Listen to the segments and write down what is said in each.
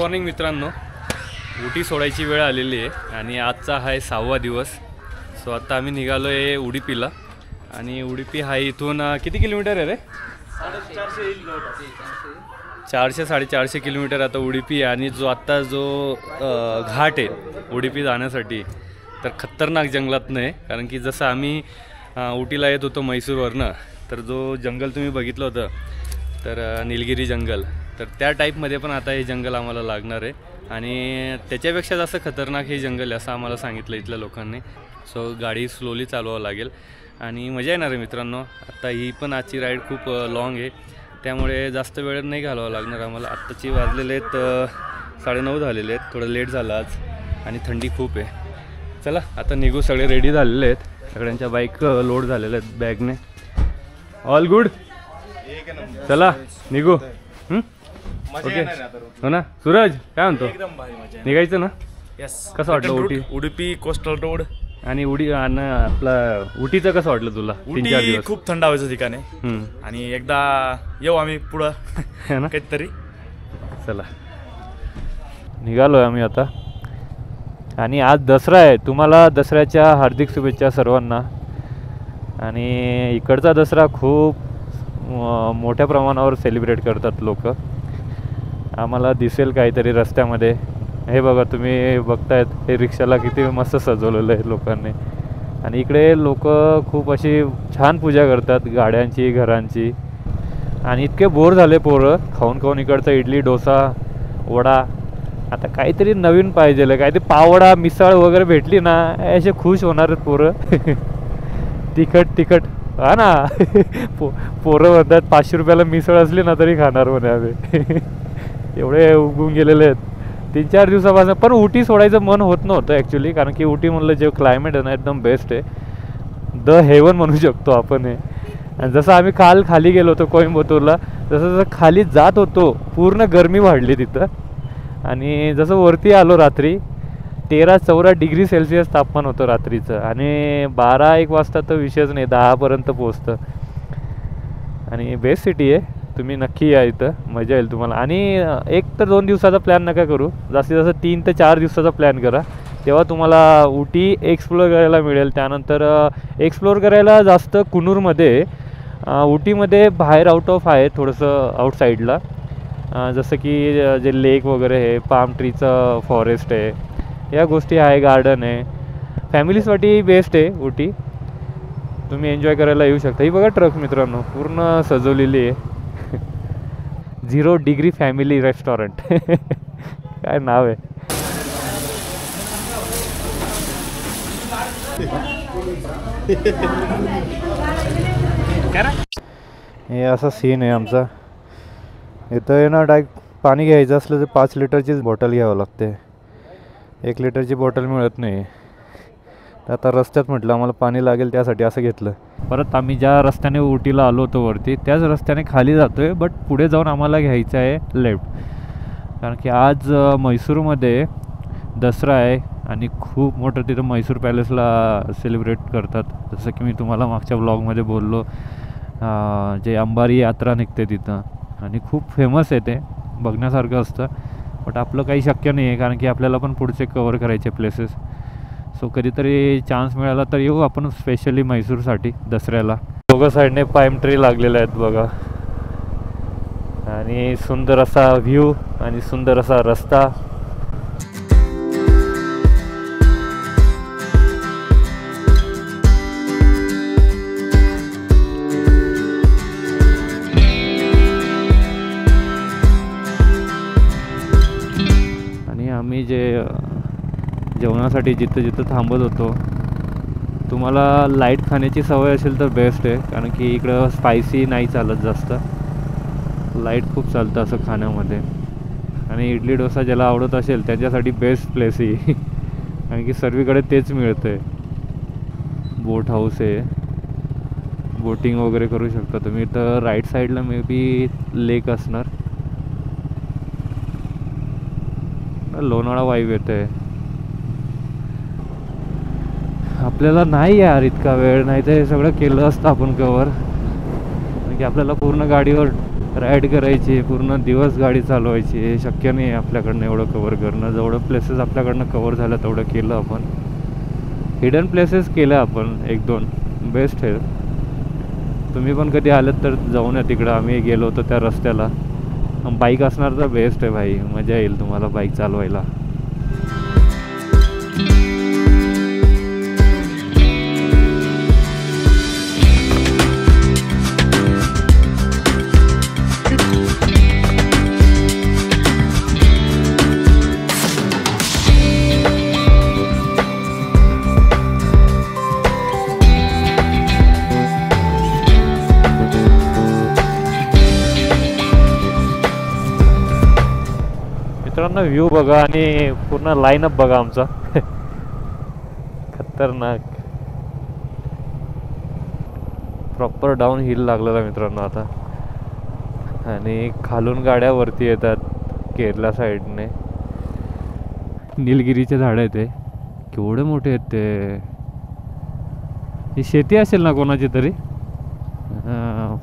Morning मित्रांनो, उटी सोडायची वेळ आलेली आहे आणि आजचा आहे 6वा दिवस. सो आता आम्ही निघालो आहे उडुपीला आणि उडुपी हा इथून किती किलोमीटर आहे रे? 400-450 किलोमीटर आता उडुपी. आणि जो घाट आहे उडुपी जाण्यासाठी तर खतरनाक जंगलातनं आहे. कारण की जसं आम्ही उटीला येत होतो मैसूरवरनं, तर जो जंगल तुम्ही बघितलं होतं तर निलगिरी जंगल, तर त्या टाईपमध्ये पण आता हे जंगल आम्हाला लागणार आहे. आणि त्याच्यापेक्षा जास्त खतरनाक हे जंगल आहे असं आम्हाला सांगितलं इथल्या लोकांनी. सो गाडी स्लोली चालवावं लागेल आणि मजा येणार आहे मित्रांनो. आता ही पण आजची राईड खूप लाँग आहे, त्यामुळे जास्त वेळ नाही घालवावं लागणार आम्हाला. आत्ताची वाजलेले आहेत 9:30 झालेले आहेत. थोडं लेट झालं आज आणि थंडी खूप आहे. चला आता निघू. सगळे रेडी झालेले आहेत, सगळ्यांच्या बाईक लोड झालेल्या आहेत बॅगने. ऑल गुड, चला निघू. ओके हो ना सूरज, काय म्हणतो? निघायचं ना? कसं वाटलं उडुपी कोस्टल रोड आणि आपला उटीचं कसं वाटलं तुला? 3-4 दिवस खूप थंड हवेचं ठिकाण आहे आणि एकदा येऊ आम्ही पुढं ना काहीतरी. चला निघालोय आम्ही आता. आणि आज दसरा आहे. तुम्हाला दसऱ्याच्या हार्दिक शुभेच्छा सर्वांना. आणि इकडचा दसरा खूप मोठ्या प्रमाणावर सेलिब्रेट करतात लोक. आम्हाला दिसेल काहीतरी रस्त्यामध्ये. हे बघा, तुम्ही बघतायत हे रिक्षाला किती मस्त सजवलेलं आहे लोकांनी. आणि इकडे लोक खूप अशी छान पूजा करतात गाड्यांची, घरांची. आणि इतके बोर झाले पोरं खाऊन खाऊन इकडचा इडली, डोसा, वडा. आता काहीतरी नवीन पाहिजे, काहीतरी पावडा, मिसळ वगैरे भेटली ना असे खुश होणार आहेत पोरं. तिखट हा ना. पोरं म्हणतात 500 रुपयाला मिसळ असली ना तरी खाणार म्हणे आम्ही. एवढे उगून गेलेले आहेत 3-4 दिवसापासून. पण उटी सोडायचं मन होत नव्हतं ॲक्च्युली, कारण की उटी म्हणलं जे क्लायमेट आहे ना एकदम बेस्ट आहे. द हेवन म्हणू शकतो आपण हे. आणि जसं आम्ही खाली गेलो होतो कोइंबतूरला, जसं खाली जात होतो पूर्ण गरमी वाढली तिथं. आणि जसं वरती आलो रात्री 13-14 डिग्री सेल्सिअस तापमान होतं रात्रीचं. आणि 12-1 वाजता तर विषयच नाही, 10पर्यंत पोचतं. आणि बेस्ट सिटी आहे, तुम्ही नक्की या इथं, मजा येईल तुम्हाला. आणि 1 ते 2 दिवसाचा प्लॅन नका करू, जास्तीत जास्त 3 ते 4 दिवसाचा प्लॅन करा. तेव्हा तुम्हाला उटी एक्सप्लोअर करायला मिळेल. त्यानंतर एक्सप्लोअर करायला जास्त कुनूरमध्ये, उटीमध्ये बाहेर आउट ऑफ आहे थोडंसं आउटसाईडला, जसं की जे लेक वगैरे आहे, पाम ट्रीचं फॉरेस्ट आहे, या गोष्टी आहे, गार्डन आहे. फॅमिलीसाठी बेस्ट आहे उटी, तुम्ही एन्जॉय करायला येऊ शकता. ही बघा ट्रक मित्रांनो पूर्ण सजवलेली आहे. 0 डिग्री फॅमिली रेस्टॉरंट. काय नाव आहे. हे असा सीन आहे आमचा. इथं आहे ना डायरेक्ट पाणी घ्यायचं असलं तर 5 लिटरचीच बॉटल घ्यावं लागते, 1 लिटरची बॉटल मिळत नाही. तर आता रस्त्यात म्हटलं आम्हाला पाणी लागेल त्यासाठी असं घेतलं. परत आम्ही ज्या रस्त्याने उटीला आलो होतो वरती त्याच रस्त्याने खाली जातो आहे, बट पुढे जाऊन आम्हाला घ्यायचं आहे लेफ्ट. कारण की आज मैसूरमध्ये दसरा आहे आणि खूप मोठं तिथं मैसूर पॅलेसला सेलिब्रेट करतात. जसं की मी तुम्हाला मागच्या ब्लॉगमध्ये बोललो, जे अंबारी यात्रा निघते तिथं आणि खूप फेमस आहे, ते बघण्यासारखं असतं. बट आपलं काही शक्य नाही आहे कारण की आपल्याला पण पुढचे कवर करायचे प्लेसेस. सो कधीतरी चान्स मिळाला तर येऊ आपण स्पेशली मैसूरसाठी दसऱ्याला. दोघं साईडने पाईम ट्री लागलेले आहेत बघा. आणि सुंदर असा व्ह्यू आणि सुंदर असा रस्ता. आणि आम्ही जे जेवणासाठी जिथं थांबत होतो, तुम्हाला लाईट खाण्याची सवय असेल तर बेस्ट आहे, कारण की इकडं स्पायसी नाही चालत जास्त, लाईट खूप चालतं असं खाण्यामध्ये. आणि इडली डोसा ज्याला आवडत असेल त्यांच्यासाठी बेस्ट प्लेस आहे. कारण की सर्वीकडे तेच मिळतं आहे. बोट हाऊस आहे, बोटिंग वगैरे करू शकता तुम्ही. तर राईट साईडला मे बी लेक असणार. लोणावळा वाईब येतं आहे. आपल्याला नाही यार इतका वेळ, नाही तर हे सगळं केलं असतं आपण कवर. कारण की आपल्याला पूर्ण गाडीवर राईड करायची, पूर्ण दिवस गाडी चालवायची. हे शक्य नाही आपल्याकडनं एवढं कवर करणं. जेवढं प्लेसेस आपल्याकडनं कवर झालं तेवढं केलं आपण. हिडन प्लेसेस केलं आपण 1-2 बेस्ट आहे. तुम्ही पण कधी आलात तर जाऊन या तिकडं. आम्ही गेलो होतो त्या रस्त्याला. बाईक असणार तर बेस्ट आहे भाई, मजा येईल तुम्हाला बाईक चालवायला. मित्रांनो व्ह्यू बघा आणि पूर्ण लाईनअप बघा आमचा. खतरनाक प्रॉपर डाऊन हिल लागलेला मित्रांनो आता. आणि खालून गाड्या वरती येतात केरला साईडने. निलगिरीचे झाड आहेत ते, केवढे मोठे आहेत ते. ही शेती असेल ना कोणाची तरी,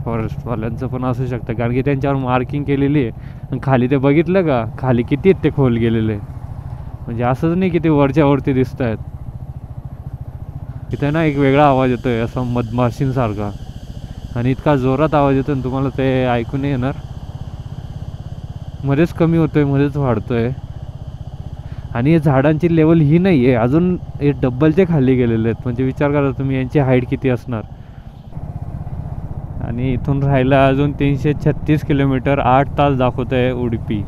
फॉरेस्टवाल्यांचं पण असू शकतं, कारण की त्यांच्यावर मार्किंग केलेली आहे. आणि खाली ते बघितलं का, खाली किती आहेत ते खोल गेलेले. म्हणजे असंच नाही की ते वरच्या वरती दिसत आहेत. इथे ना एक वेगळा आवाज येतोय असा मधमाशींसारखा, आणि इतका जोरात आवाज येतो ना तुम्हाला ते ऐकू नाही येणार. मध्येच कमी होतोय, मध्येच वाढतोय. आणि हे झाडांची लेवल ही नाही आहे अजून, हे डब्बलचे खाली गेलेले आहेत. म्हणजे विचार करा तुम्ही यांची हाईट किती असणार. आणि इथून राहायला अजून 336 किलोमीटर, 8 तास दाखवत आहे उडुपी.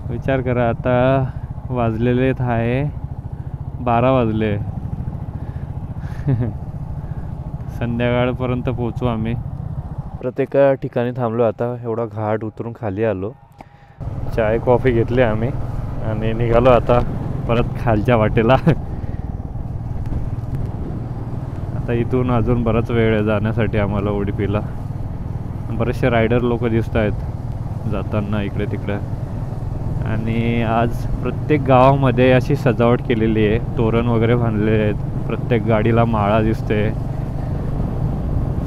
विचार करा आता वाजलेले आहे 12 वाजले. संध्याकाळपर्यंत पोचू आम्ही. प्रत्येक ठिकाणी थांबलो. आता एवढा घाट उतरून खाली आलो, चाय कॉफी घेतली आम्ही आणि निघालो आता परत खालच्या वाटेला. आता इथून अजून बराच वेळ आहे जाण्यासाठी आम्हाला उडुपीला. बरेचसे रायडर लोक दिसत आहेत जाताना इकडे तिकडे. आणि आज प्रत्येक गावामध्ये अशी सजावट केलेली आहे, तोरण वगैरे बांधलेले आहेत. प्रत्येक गाडीला माळा दिसते,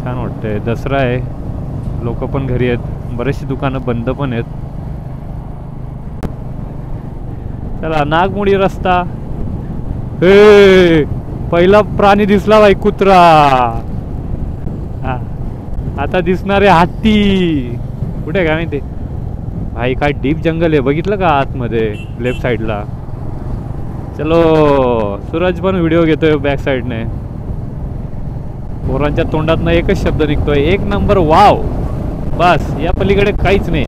छान वाटते. दसरा आहे, लोक पण घरी आहेत, बरेचशी दुकानं बंद पण आहेत. चला नागमोडी रस्ता. हे पहिला प्राणी दिसला बाई, कुत्रा. आता दिसणारे हत्ती. कुठे काय माहिती भाई, काय डीप जंगल आहे बघितलं का आतमध्ये लेफ्ट साईडला. चलो सूरज पण व्हिडिओ घेतोय बॅक साईडने. पोरांच्या तोंडातनं एकच शब्द निघतोय, 1 नंबर वाव. बस या पलीकडे काहीच नाही.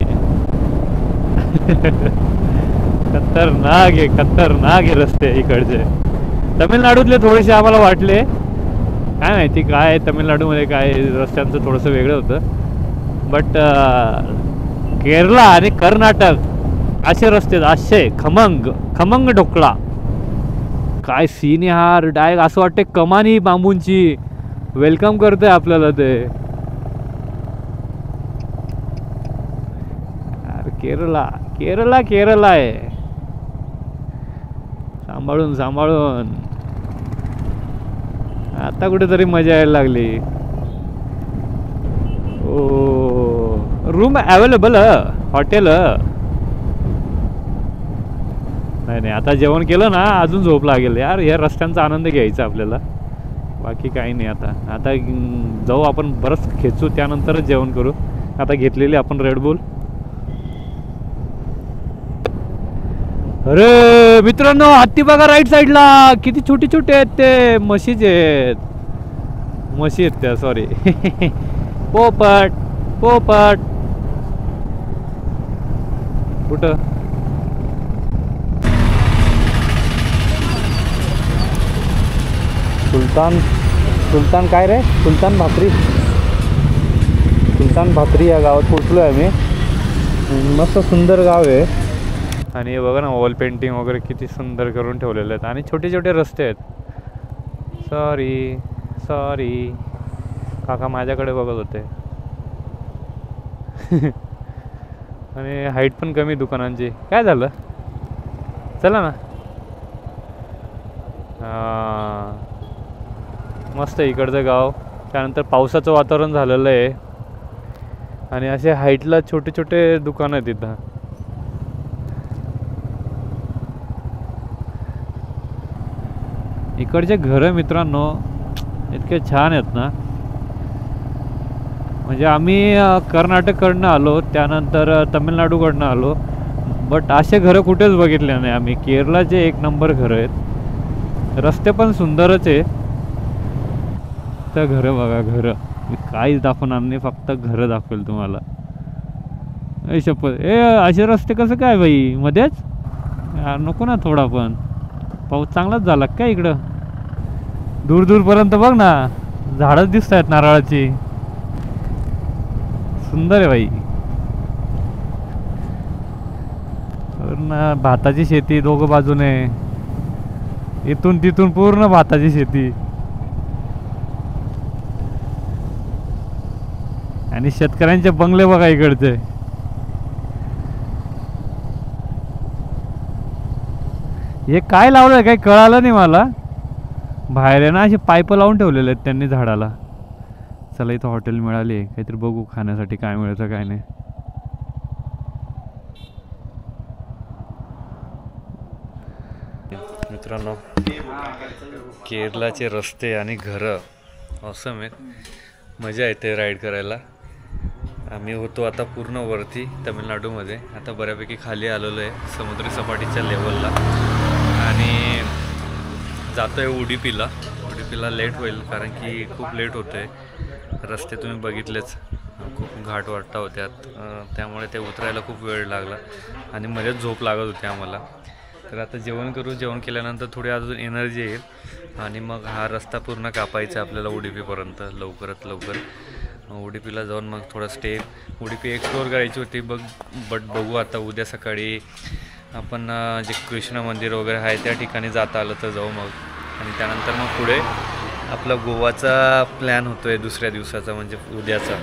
खतरनाक आहे, खतरनाक आहे रस्ते इकडचे. तमिळनाडूतले थोडेसे आम्हाला वाटले, काय माहिती काय तमिळनाडूमध्ये काय रस्त्यांचं थोडंसं वेगळं होतं. बट केरला आणि कर्नाटक असे रस्ते असे खमंग ढोकळा. काय सीन यार, डायरेक्ट असं वाटते कमानी बांबूंची वेलकम करतोय आपल्याला ते. केरला केरला केरला आहे. सांभाळून सांभाळून. आता कुठेतरी मजा यायला लागली. ओ रूम अवेलेबल हॉटेल. नाही आता जेवण केलं ना अजून झोप लागेल यार. या रस्त्यांचा आनंद घ्यायचा आपल्याला, बाकी काही नाही. आता जाऊ आपण, बरंच खेचू त्यानंतरच जेवण करू. आता घेतलेली आपण रेडबुल. अरे मित्रांनो हत्ती बघा राईट साईडला, किती छोटे छोटे आहेत ते. म्हशीचे आहेत, म्हशी आहेत त्या, सॉरी. पोपट पोपट कुठं. सुलतान काय रे, सुलतान भाकरी या गावात पोचलो आहे आम्ही. मस्त सुंदर गाव आहे. आणि हे बघा ना वॉल पेंटिंग वगैरे किती सुंदर करून ठेवलेले आहेत. आणि छोटे छोटे रस्ते आहेत. सॉरी काका माझ्याकडे बघत होते. आणि हाईट पण कमी दुकानांची. काय झालं, चला ना. मस्त इकडचं गाव. त्यानंतर पावसाचं वातावरण झालेलं आहे. आणि असे हाईटला छोटे छोटे दुकानं आहेत इथं. इकडचे घरं मित्रांनो इतके छान आहेत ना, म्हणजे आम्ही कर्नाटककडनं आलो, त्यानंतर तमिळनाडूकडनं आलो, बट असे घरं कुठेच बघितले नाही आम्ही. केरळाचे एक नंबर घरं आहेत, रस्ते पण सुंदरच आहे. तर घरं बघा, घरं मी काहीच दाखवणार नाही, फक्त घरं दाखवेल तुम्हाला. ए शपथ, असे रस्ते कसं काय बाई मध्येच? यार नको ना थोडा पण, पाऊस चांगलाच झाला काय इकडं? दूर दूरपर्यंत बघ ना, झाडच दिसत आहेत नारळाची, सुंदर आहे बाई. पूर्ण भाताची शेती दोघं बाजूने, इथून तिथून पूर्ण भाताची शेती. आणि शेतकऱ्यांचे बंगले बघा इकडचे. हे काय लावलंय काही कळालं नाही मला. बाहेर आहे ना असे पाईप लावून ठेवलेले आहेत त्यांनी झाडाला. चला इथं हॉटेल मिळाली, काहीतरी बघू खाण्यासाठी काय मिळतं काय नाही. मित्रांनो, केरळाचे रस्ते आणि घरं ऑसम आहेत, मजा येते राईड करायला. आम्ही होतो आता पूर्ण वरती तमिळनाडूमध्ये, आता बऱ्यापैकी खाली आलेलो आहे समुद्री सपाटीच्या लेवलला आणि जातो आहे उडुपीला. उडुपीला लेट होईल कारण की खूप लेट होतं आहे. रस्ते तुम्ही बघितलेच, खूप घाट वाटता होत्यात, त्यामुळे ते उतरायला खूप वेळ लागला आणि मध्येच झोप लागत होती आम्हाला. तर आता जेवण करू, जेवण केल्यानंतर थोडी अजून एनर्जी येईल आणि मग हा रस्ता पूर्ण कापायचा आपल्याला उडुपीपर्यंत लवकरात लवकर. उडुपीला जाऊन मग थोडं स्टे, उडुपी एक्सप्लोअर करायची होती बट बघू आता उद्या सकाळी आपण जे कृष्ण मंदिर वगैरे आहे त्या ठिकाणी जाता आलं तर जाऊ मग. आणि त्यानंतर मग पुढे आपला गोवाचा प्लॅन होतो आहे दुसऱ्या दिवसाचा, म्हणजे उद्याचा.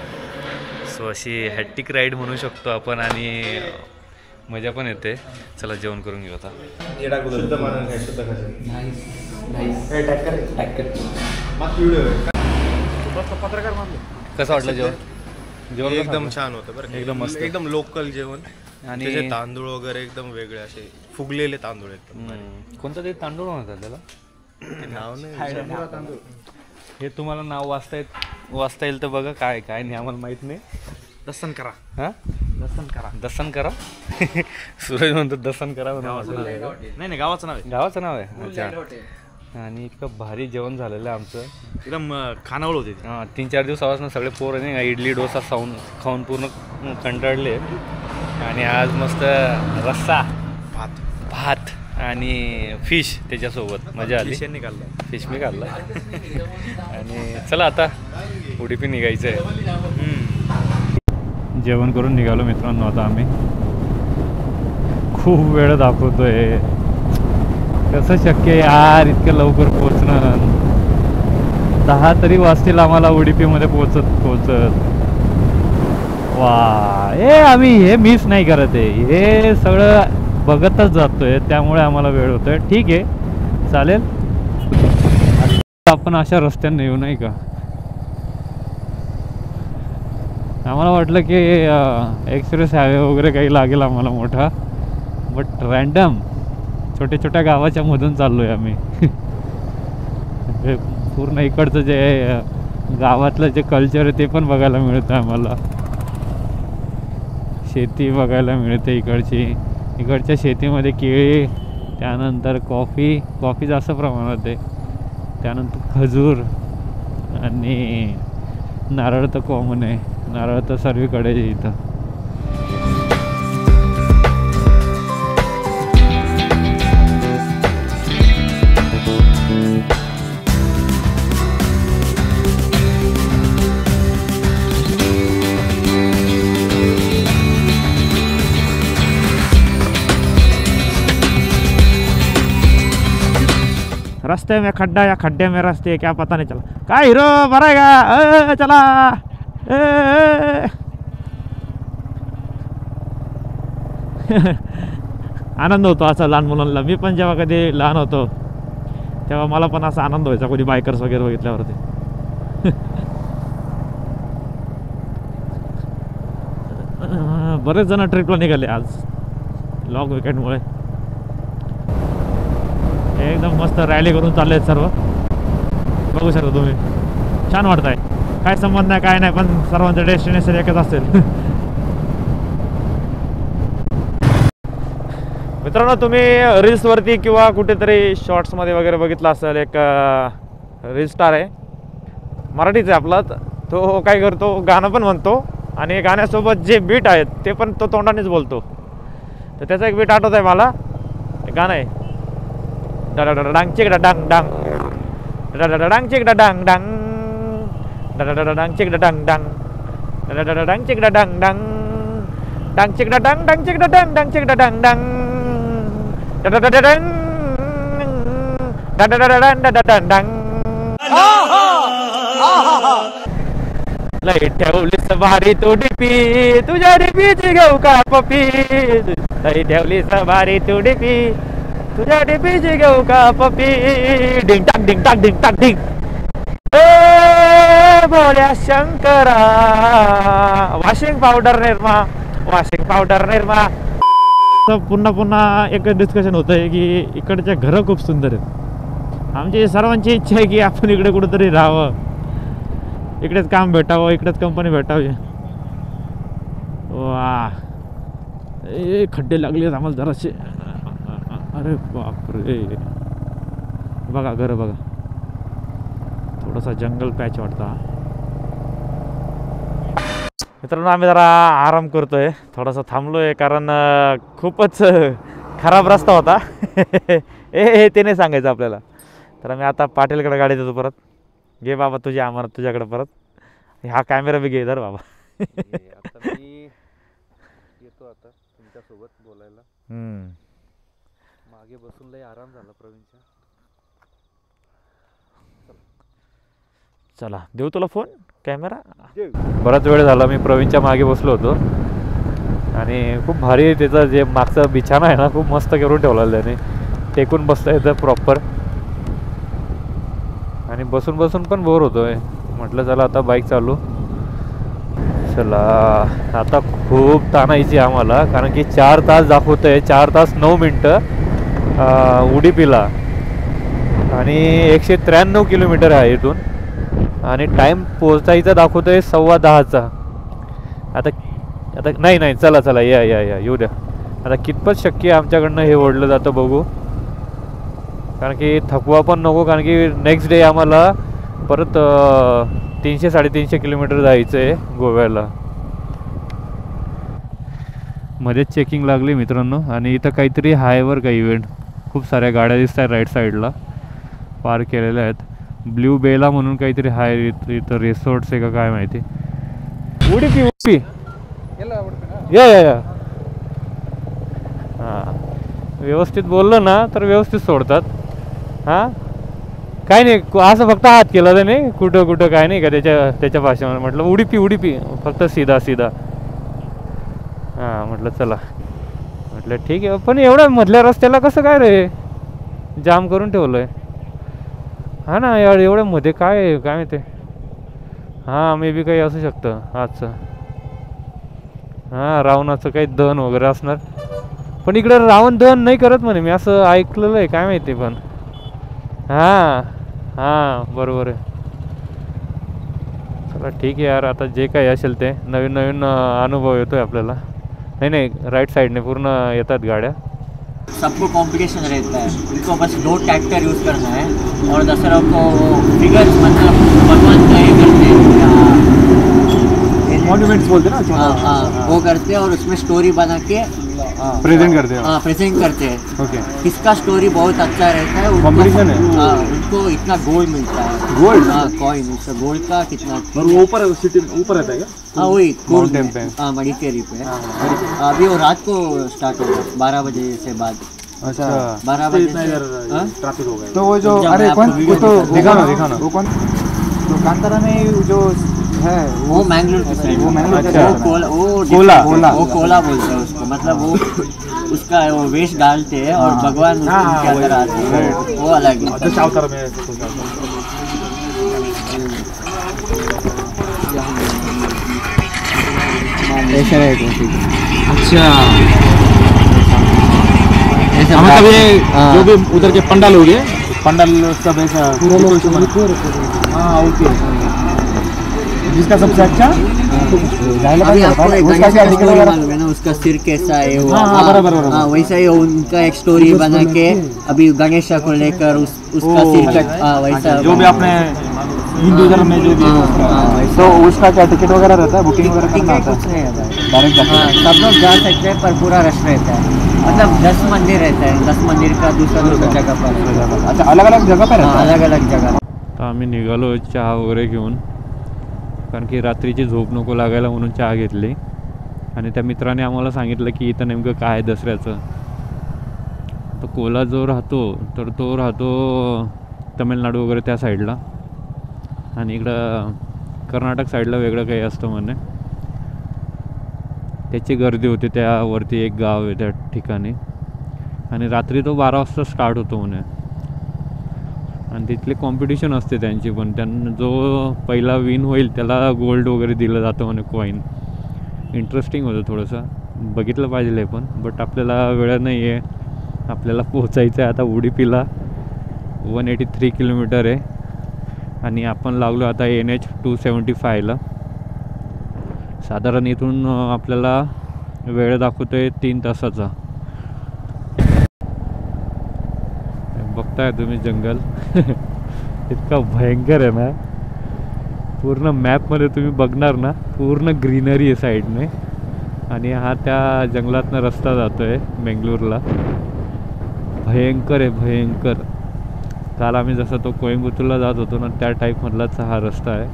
सो अशी हॅट्टिक राईड म्हणू शकतो आपण आणि मजा पण येते. चला जेवण करून घेऊ आता. कसं वाटलं जेवण? जेवण एकदम छान होतं बरं, एकदम मस्त, एकदम लोकल जेवण. आणि त्याचे तांदूळ वगैरे एकदम वेगळे, असे फुगलेले तांदूळ एकदम. कोणतं ते तांदूळ म्हणतात त्याला, नाव नाही तांदूळ. हे तुम्हाला नाव वाचता येईल तर बघा. काय काय नाही आम्हाला माहित नाही. दसन करा. हां, दसन करा. सूरज म्हणतो दसन करा. नाही गावाचं नाव आहे. गावाचं नाव आहे. अच्छा. आणि इतकं भारी जेवण झालेलं आहे आमचं, एकदम खानावळ होते. 3-4 दिवसापासून सगळे पोरं नाही का इडली डोसा खाऊन पूर्ण कंटाळले. आणि आज मस्त रस्सा, भात आणि फिश त्याच्यासोबत मजा आली. फिश मी खाल्ला. आणि चला आता उडुपी निघायचं आहे. जेवण करून निघालो मित्रांनो आता आम्ही. खूप वेळ दाखवतोय, कसं शक्य यार इतकं लवकर पोचणं. 10 तरी वाजतील आम्हाला उडुपीमध्ये पोचत. वा, आम्ही हे मिस नाही करत आहे, हे सगळं बघतच जातोय, त्यामुळे आम्हाला वेळ होतोय. ठीक आहे, चालेल. आपण अशा रस्त्याने येऊ नाही का. आम्हाला वाटलं की एक्सप्रेस हायवे वगैरे काही लागेल आम्हाला मोठा, बट रँडम छोट्या छोट्या गावाच्या मधून चाललो आहे आम्ही. पूर्ण इकडचं जे गावातलं जे कल्चर आहे ते पण बघायला मिळतं आम्हाला. शेती बघायला मिळते इकडच्या शेतीमध्ये केळी, त्यानंतर कॉफी जास्त प्रमाणात आहे, त्यानंतर खजूर आणि नारळ तर कॉमन आहे. नारळ तर सर्वीकडे इथं. रास्ते में खड्डा या खड्डे में रास्ते, क्या पता नहीं चला. काय हिरो बरं आहे का? चला. आनंद होतो असा लहान मुलांना. मी पण जेव्हा कधी लहान होतो तेव्हा मला पण असा आनंद व्हायचा कोणी बायकर्स वगैरे बघितल्यावरती. बरेच जण ट्रिपला निघाले आज लॉंग विकेंडमुळे. एकदम मस्त रॅली करून चालले आहेत सर्व. बघू शकता तुम्ही, छान वाटत आहे. काय संबंध नाही काय नाही, पण सर्वांचं डेस्टिनेशन एकच असेल. मित्रांनो, तुम्ही रील्सवरती किंवा कुठेतरी शॉर्ट्समध्ये वगैरे बघितलं असेल, एक रील स्टार आहे, मराठीच आहे आपला. तो काय करतो, गाणं पण म्हणतो आणि गाण्यासोबत जे बीट आहेत ते पण तो तोंडानेच बोलतो. तर त्याचा एक बीट आठवत आहे मला. गाणं आहे डांग चिक डांग डांग डांग चिक डांग डांग डांग चिक डांग डांग डांग चिक डांग डांग डांग चिक डांग डांग चिक डांग डांग चिक डांग डांग लई ठेवलीस भारी तू डीपी, तुझ्या डीपीची घेऊ का पपी. लई ठेवलीस भारी तू डीपी, तुझ्या डीपीची घेऊ का पपी. डिंग टाक डिंग टाक डिंग टाक डिंग. भोळ्या शंकरा, washing powder Nirma, washing powder Nirma. पुन्हा पुन्हा एक डिस्कशन होतं आहे की इकडच्या घरं खूप सुंदर आहेत. आमची सर्वांची इच्छा आहे की आपण इकडे कुठेतरी राहावं, इकडेच काम भेटावं, इकडेच कंपनी भेटावी. वा, खड्डे लागले आम्हाला जराशे. अरे बापरे, बघा घर बघा, थोडासा जंगल पॅच वाटता. मित्रांनो, आम्ही जरा आराम करतोय, थोडासा थांबलोय कारण खूपच खराब रस्ता होता. हे ते नाही सांगायचं आपल्याला. तर आम्ही आता पाटीलकडे गाडी देतो परत. घे बाबा तुझी आम्हाला तुझ्याकडे परत. हा कॅमेरा बी घे धर बाबा. आता मी येतो आता तुमच्यासोबत बोलायला. मागे बसून लय आराम झाला प्रवीणच्या. चला देऊ तुला फोन कॅमेरा. बराच वेळ झाला मी प्रवीणच्या मागे बसलो होतो आणि खूप भारी त्याचं जे मागचं बिछाना आहे ना, खूप मस्त करून ठेवलेलं त्याने. टेकून बसता येतं प्रॉपर आणि बसून बसून पण बोर होतोय. म्हटलं चला आता बाईक चालू. चला आता खूप ताणायची आम्हाला, कारण की 4 तास दाखवतं आहे, 4 तास 9 मिनटं उडुपीला आणि 193 किलोमीटर आहे इथून. आणि टाईम पोहोचायचा दाखवतो आहे 10:15चा. आता नाही चला चला या या या येऊ द्या. आता कितपत शक्य आमच्याकडनं हे ओढलं जातं बघू, कारण की थकवा पण नको, कारण की नेक्स्ट डे आम्हाला परत 300-350 किलोमीटर जायचं आहे गोव्याला. मध्येच चेकिंग लागली मित्रांनो. आणि इथं काहीतरी हायवर काही इव्हेंट, खूप साऱ्या गाड्या दिसत आहेत राईट साईडला पार्क केलेल्या आहेत. ब्ल्यू बेला म्हणून काहीतरी हाय इथं रिसॉर्ट्स आहे का काय माहिती. उडुपी या या या. हां, व्यवस्थित बोललं ना तर व्यवस्थित सोडतात. हां, काय नाही, असं फक्त हात केला त्याने कुठं कुठं काय नाही का त्याच्या भाषेमध्ये. म्हटलं उडुपी फक्त सीधा. हां म्हटलं चला, म्हटलं ठीक आहे. पण एवढ्या मधल्या रस्त्याला कसं काय रे जाम करून ठेवलं आहे. हा ना यार, एवढ्या मध्ये काय माहिती. हां मे बी काही असू शकतं आजचं. हां रावणाचं काही दहन वगैरे असणार, पण इकडे रावण दहन नाही करत म्हणे, मी असं ऐकलेलं आहे, काय माहिती. पण हां बरोबर आहे. चला ठीक आहे यार, आता जे काही असेल ते नवीन अनुभव येतोय आपल्याला. नाही राईट साईडने पूर्ण येतात गाड्या. सबको कंपटीशन रहता है, उनको बस 2 ट्रैक्टर यूज़ करना है और दशहरा को फिगर्स मतलब भगवान का ये करते हैं, मॉन्यूमेंट्स बोलते हैं ना, हाँ वो करते हैं और उसमें स्टोरी बना के प्रेजेंट करते हैं। हाँ प्रेजेंट करते हैं। ओके, किसका स्टोरी बहुत अच्छा रहता है कंपटीशन है। हाँ उनको इतना गोल्ड मिलता है। गोल्ड? हाँ कॉइन, उसका गोल्ड का कितना। और वो ऊपर सिटी ऊपर रहता है क्या? हाँ वही माउंटेन पे। हाँ मडिकेरी पे। अभी वो रात को स्टार्ट होगा 12 बजे से बाद। अच्छा 12 बजे इतना से इधर हाँ? ट्रैफिक हो गया। तो वो जो जब अरे मैं कौन आपको वो वीडियो तो दिखाता हूँ। दिखाना वो कौन तो कांतारा में जो है वो मैंगलोर की साइड। वो मैंगलोर अच्छा। की साइड। वो कोला बोलते हैं उसको, मतलब वो उसका वो वेश डालते हैं और भगवान उनके अंदर आते हैं, वो अलग है। तो चावतारा में ऐसे कुछ ऐसा है अच्छा ऐसे हाँ, मतलब ये हाँ। जो भी उधर के पंडाल हो गए, पंडाल सब ऐसा हाँ ओके। जिसका सबसे अच्छा अभी आपको एक गणेश का स्टोरी मालूम है ना, उसका सिर कैसा है वो। हाँ, बराबर, बराबर। हाँ, वैसा ही उनका एक स्टोरी बना के अभी गणेश को लेकर उसका सिर कट वैसा जो भी आपने हिंदू धर्म में जो भी है उसका। तो उसका क्या टिकट वगैरह रहता है, बुकिंग वगैरह करना होता कुछ है? नहीं रहता है। डायरेक्ट जाते हाँ, हैं? सब लोग जा सकते हैं पर पूरा रश रहता है। मतलब 10 मंदिर रहता है, 10 मंदिर का दूसरा जगह पर। अच्छा, अलग अलग जगह पे रहता हाँ, है? अलग अलग जगह। तर आम्ही निघालो चहा वगैरे घेऊन, कारण की रात्रीची झोप नको लागायला म्हणून चहा घेतली. आणि त्या मित्राने आम्हाला सांगितलं की इथं नेमकं काय आहे दसऱ्याचं. तर कोला जो राहतो तर तो राहतो तमिळनाडू वगैरे त्या साईडला, आणि इकडं कर्नाटक साईडला वेगळं काही असतं म्हणे. त्याची गर्दी होती त्यावरती, एक गाव आहे त्या ठिकाणी, आणि रात्री तो 12 वाजता स्टार्ट होतो म्हणे. आणि तिथली कॉम्पिटिशन असते त्यांची पण, त्यांना जो पहिला विन होईल त्याला गोल्ड वगैरे दिलं जातं म्हणे, कॉईन. इंटरेस्टिंग होतं थोडंसं, बघितलं पाहिजे हे पण, बट आपल्याला वेळ नाही आहे. आपल्याला पोचायचं आहे आता उडुपीला. 183 किलोमीटर आहे आणि आपण लागलो आता NH 275ला. साधारण इथून आपल्याला वेळ दाखवतो आहे 3 तासाचा. बघताय तुम्ही जंगल इतका भयंकर आहे ना. पूर्ण मॅपमध्ये तुम्ही बघणार ना, पूर्ण ग्रीनरी आहे साईडने, आणि हा त्या जंगलातनं रस्ता जातो आहे बेंगलोरला. भयंकर आहे, भयंकर. काल आम्ही जसं तो कोइंबतूरला जात होतो ना, त्या टाईपमधलाच हा रस्ता आहे.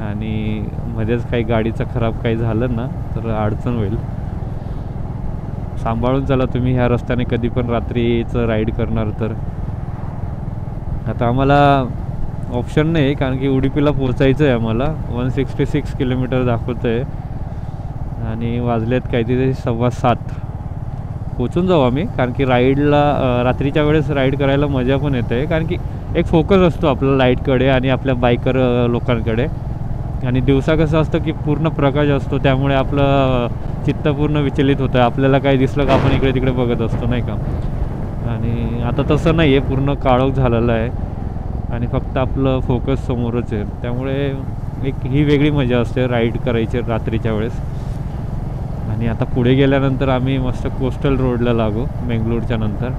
आणि मध्येच काही गाडीचं खराब काही झालं ना तर अडचण होईल. सांभाळून चला तुम्ही ह्या रस्त्याने कधी पण रात्रीचं राईड करणार तर. आता आम्हाला ऑप्शन नाही, कारण की उडुपीला पोचायचं आहे आम्हाला. 166 किलोमीटर दाखवतं आहे आणि वाजलेत काहीतरी 7:15. पोचून जाऊ आम्ही, कारण की राईडला रात्रीच्या वेळेस राईड करायला मजा पण येते, कारण की एक फोकस असतो आपला लाईटकडे आणि आपल्या बायकर लोकांकडे. आणि दिवसा कसं असतं की पूर्ण प्रकाश असतो, त्यामुळे आपलं चित्त पूर्ण विचलित होतं. आपल्याला काही दिसलं का आपण इकडे तिकडे बघत असतो, नाही का. आणि आता तसं नाही आहे, पूर्ण काळोख झालेलं आहे आणि फक्त आपलं फोकस समोरच आहे. त्यामुळे एक ही वेगळी मजा असते राईड करायची रात्रीच्या वेळेस. आणि आता पुढे गेल्यानंतर आम्ही मस्त कोस्टल रोडला लागू बेंगलोरच्या नंतर.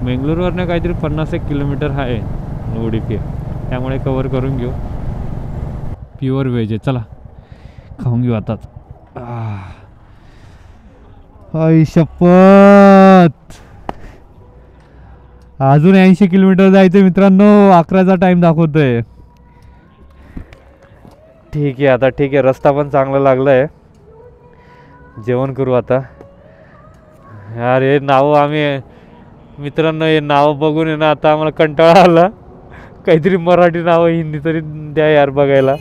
बेंगलोरवरनं काहीतरी 51 किलोमीटर आहे उडुपी, त्यामुळे कवर करून घेऊ. प्युअर व्हेज आहे, चला खाऊन घेऊ आताच. आई शपथ, अजून 80 किलोमीटर जायचं मित्रांनो. 11चा टाईम दाखवतोय. ठीक आहे, आता ठीक आहे, रस्ता पण चांगला लागला आहे. जेवण करू आता. यार हे नावं आम्ही मित्रांनो, हे नावं बघून आहे ना आता आम्हाला कंटाळा आला. काहीतरी मराठी नावं हिंदी तरी द्या यार बघायला.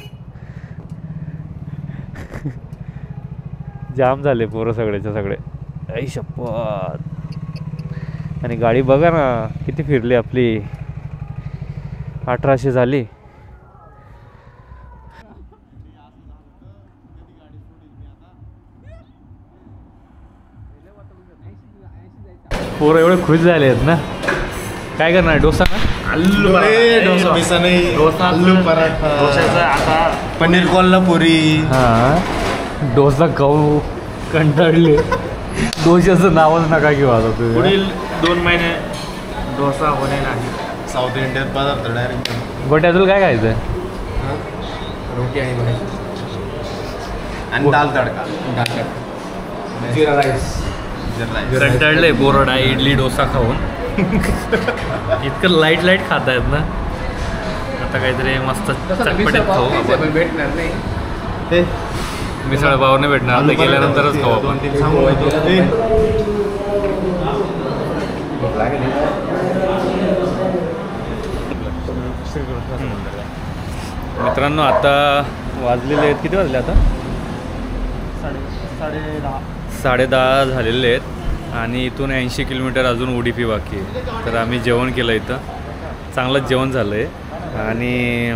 जाम झाले पोरं सगळ्याच्या सगळे. आई शपथ. आणि गाडी बघा ना किती फिरली आपली. 1800 झाली. पोरं एवढे खुश झाले आहेत ना. काय करणार, डोसा ना. आलू डोसा नाही, आलू पराठा, आता पनीर कोल्हापुरी. हां, डोसा खाऊ कंटाळले. डोशाचं नावच नका घेऊ आता तुम्ही. पुढील 2 महिने डोसा होणे नाही. साऊथ इंडियन पदार्थ डायरेक्ट. बट यातलं काय खायचं आहे. रोटी आणि भाजी आणि दाल तडका, जिरा राईस. कंटाळले बोरडा इडली डोसा खाऊन. इतकं लाईट खात आहेत ना. आता काहीतरी मस्त चटपटीत खाऊ आपण. भेटणार नाही, मिसळ पावने भेटणार, आता गेल्यानंतरच खाऊ आपण. मित्रांनो आता वाजलेले आहेत, किती वाजले आता, 10:30 झालेले आहेत. आणि इथून 80 किलोमीटर अजून उडुपी बाकी आहे. तर आम्ही जेवण केलं इथं, चांगलंच जेवण झालं आहे. आणि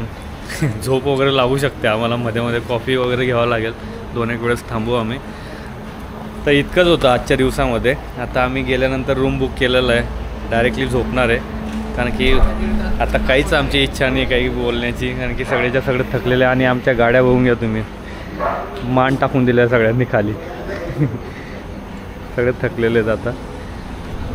झोप वगैरे लागू शकते आम्हाला, मध्ये मध्ये कॉफी वगैरे घ्यावं लागेल. 2-1 वेळेस थांबू आम्ही. तर इतकंच होतं आजच्या दिवसामध्ये. आता आम्ही गेल्यानंतर रूम बुक केलेलं आहे, डायरेक्टली झोपणार आहे. कारण की आता काहीच आमची इच्छा नाही काही बोलण्याची, कारण की सगळेच्या सगळे थकलेले. आणि आमच्या गाड्या बघून घ्या तुम्ही, मान टाकून दिल्या सगळ्यांनी खाली. सगळे थकलेले आहेत आता.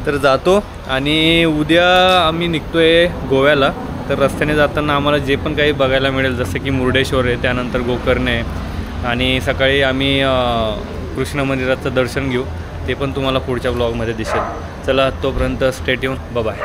तर जातो आणि उद्या आम्ही निघतो आहे गोव्याला. तर रस्त्याने जाताना आम्हाला जे पण काही बघायला मिळेल, जसं की मुर्डेश्वर आहे, त्यानंतर गोकर्ण आहे, आणि सकाळी आम्ही कृष्ण मंदिराचं दर्शन घेऊ. ते पण तुम्हाला पुढच्या ब्लॉगमध्ये दिसेल. चला तोपर्यंत स्टे ट्यून, बाय.